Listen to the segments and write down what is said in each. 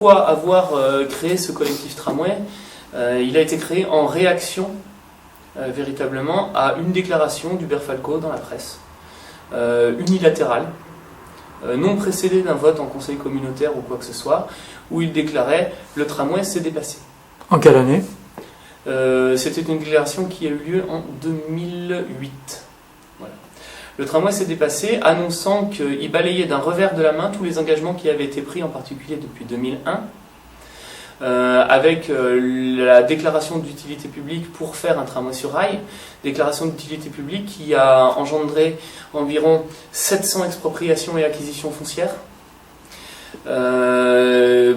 Pourquoi avoir créé ce collectif tramway? Il a été créé en réaction véritablement à une déclaration d'Hubert Falco dans la presse, unilatérale, non précédée d'un vote en conseil communautaire ou quoi que ce soit, où il déclarait « le tramway s'est dépassé ». En quelle année? C'était une déclaration qui a eu lieu en 2008. Voilà. Le tramway s'est dépassé, annonçant qu'il balayait d'un revers de la main tous les engagements qui avaient été pris, en particulier depuis 2001, avec la déclaration d'utilité publique pour faire un tramway sur rail, déclaration d'utilité publique qui a engendré environ 700 expropriations et acquisitions foncières,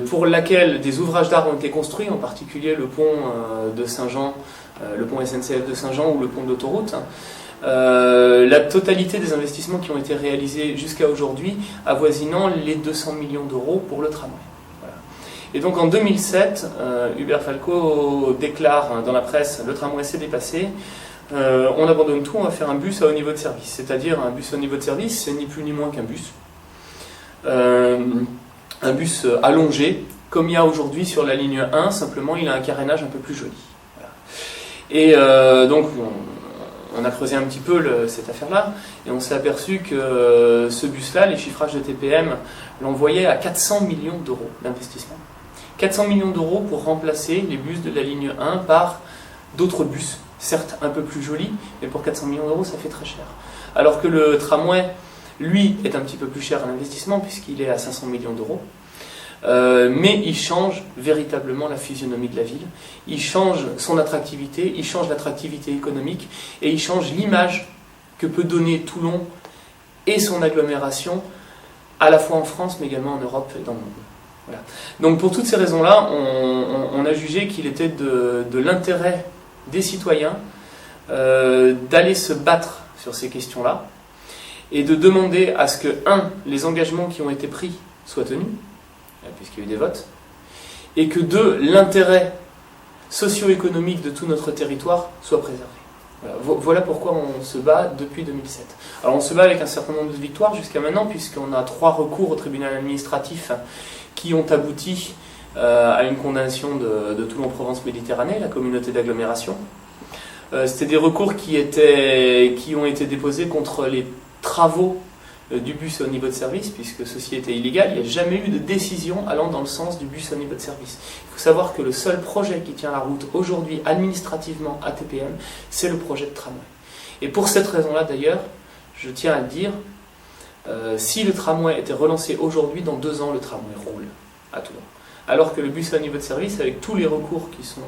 pour laquelle des ouvrages d'art ont été construits, en particulier le pont de Saint-Jean, le pont SNCF de Saint-Jean ou le pont d'autoroute. La totalité des investissements qui ont été réalisés jusqu'à aujourd'hui avoisinant les 200 millions d'euros pour le tramway. Voilà. Et donc en 2007, Hubert Falco déclare dans la presse « le tramway s'est dépassé, on abandonne tout, on va faire un bus à haut niveau de service ». C'est-à-dire un bus à haut niveau de service, c'est ni plus ni moins qu'un bus. Un bus allongé, comme il y a aujourd'hui sur la ligne 1, simplement il a un carénage un peu plus joli. Voilà. Et donc on a creusé un petit peu cette affaire-là, et on s'est aperçu que ce bus-là, les chiffrages de TPM l'envoyaient à 400 millions d'euros d'investissement. 400 millions d'euros pour remplacer les bus de la ligne 1 par d'autres bus, certes un peu plus jolis, mais pour 400 millions d'euros, ça fait très cher. Alors que le tramway, lui, est un petit peu plus cher à l'investissement, puisqu'il est à 500 millions d'euros. Mais il change véritablement la physionomie de la ville, il change son attractivité, il change l'attractivité économique, et il change l'image que peut donner Toulon et son agglomération, à la fois en France, mais également en Europe et dans le monde. Voilà. Donc pour toutes ces raisons-là, on a jugé qu'il était de l'intérêt des citoyens d'aller se battre sur ces questions-là, et de demander à ce que, les engagements qui ont été pris soient tenus, puisqu'il y a eu des votes, et que 2, l'intérêt socio-économique de tout notre territoire soit préservé. Voilà pourquoi on se bat depuis 2007. Alors on se bat avec un certain nombre de victoires jusqu'à maintenant, puisqu'on a 3 recours au tribunal administratif qui ont abouti à une condamnation de Toulon-Provence-Méditerranée, la communauté d'agglomération. C'était des recours qui ont été déposés contre les travaux du bus au niveau de service, puisque ceci était illégal. Il n'y a jamais eu de décision allant dans le sens du bus au niveau de service. Il faut savoir que le seul projet qui tient la route aujourd'hui administrativement à TPM, c'est le projet de tramway. Et pour cette raison-là d'ailleurs, je tiens à le dire, si le tramway était relancé aujourd'hui, dans 2 ans le tramway roule à Toulon. Alors que le bus au niveau de service, avec tous les recours qui sont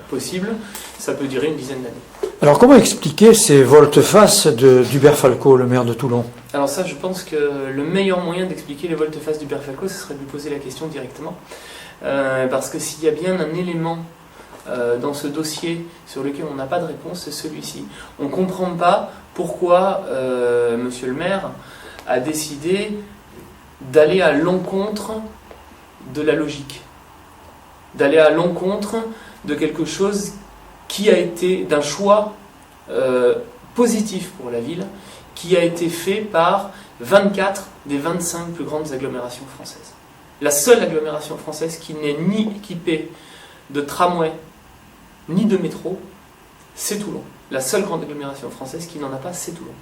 possibles, ça peut durer une dizaine d'années. Alors comment expliquer ces volte-face d'Hubert Falco, le maire de Toulon? Alors ça, je pense que le meilleur moyen d'expliquer les volte-face d'Hubert Falco, ce serait de lui poser la question directement. Parce que s'il y a bien un élément dans ce dossier sur lequel on n'a pas de réponse, c'est celui-ci. On ne comprend pas pourquoi monsieur le maire a décidé d'aller à l'encontre de la logique, d'aller à l'encontre de quelque chose qui a été d'un choix positif pour la ville, qui a été fait par 24 des 25 plus grandes agglomérations françaises. La seule agglomération française qui n'est ni équipée de tramway, ni de métro, c'est Toulon. La seule grande agglomération française qui n'en a pas, c'est Toulon.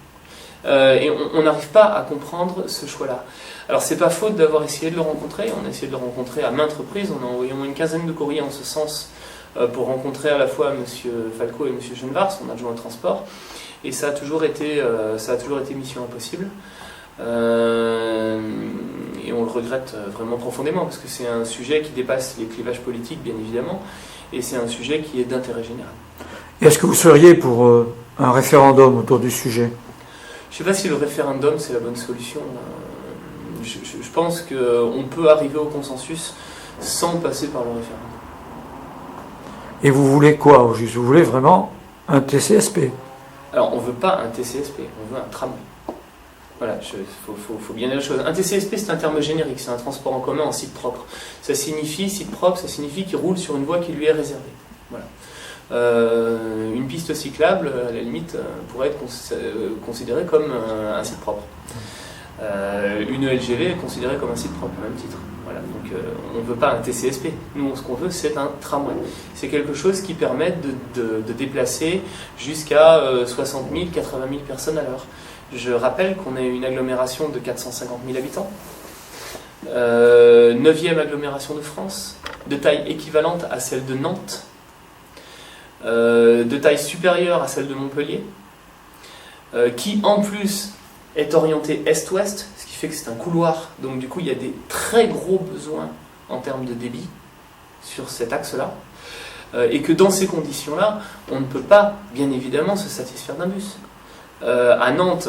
Et on n'arrive pas à comprendre ce choix-là. Alors c'est pas faute d'avoir essayé de le rencontrer, on a essayé de le rencontrer à maintes reprises, on a envoyé au moins une quinzaine de courriers en ce sens, pour rencontrer à la fois M. Falco et M. Genevard, son adjoint au transport, et ça a toujours été mission impossible. Et on le regrette vraiment profondément, parce que c'est un sujet qui dépasse les clivages politiques, bien évidemment, et c'est un sujet qui est d'intérêt général. Et est-ce que vous seriez pour un référendum autour du sujet? Je ne sais pas si le référendum c'est la bonne solution. Je pense qu'on peut arriver au consensus sans passer par le référendum. Et vous voulez quoi au juste? Vous voulez vraiment un TCSP? Alors, on ne veut pas un TCSP, on veut un tramway. Voilà, faut bien dire les choses. Un TCSP, c'est un terme générique, c'est un transport en commun en site propre. Ça signifie, site propre, ça signifie qu'il roule sur une voie qui lui est réservée. Voilà. Une piste cyclable, à la limite, pourrait être considérée comme un site propre. Une LGV est considérée comme un site propre, au même titre. Voilà, donc on ne veut pas un TCSP. Nous, ce qu'on veut, c'est un tramway. C'est quelque chose qui permet de déplacer jusqu'à 60 000, 80 000 personnes à l'heure. Je rappelle qu'on est une agglomération de 450 000 habitants, 9e agglomération de France, de taille équivalente à celle de Nantes, de taille supérieure à celle de Montpellier, qui en plus est orientée est-ouest, ce qui fait que c'est un couloir, donc du coup il y a des très gros besoins en termes de débit sur cet axe-là, et que dans ces conditions-là, on ne peut pas, bien évidemment, se satisfaire d'un bus. À Nantes,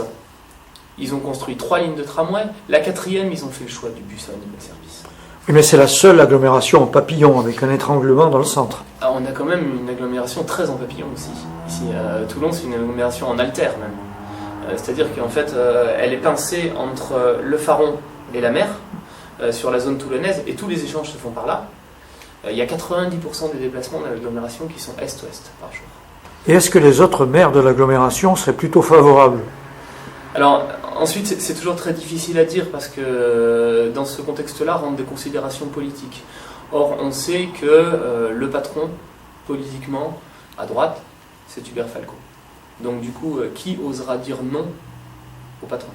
ils ont construit 3 lignes de tramway, la 4e, ils ont fait le choix du bus à niveau de service. Oui, mais c'est la seule agglomération en papillon, avec un étranglement dans le centre. Ah, on a quand même une agglomération très en papillon aussi. Ici, Toulon, c'est une agglomération en altère même. C'est-à-dire qu'en fait, elle est pincée entre le Faron et la mer, sur la zone toulonnaise, et tous les échanges se font par là. Il y a 90% des déplacements de l'agglomération qui sont est-ouest par jour. Et est-ce que les autres maires de l'agglomération seraient plutôt favorables? Alors, ensuite, c'est toujours très difficile à dire parce que dans ce contexte-là, rentrent des considérations politiques. Or, on sait que le patron, politiquement, à droite, c'est Hubert Falco. Donc du coup, qui osera dire non au patron ?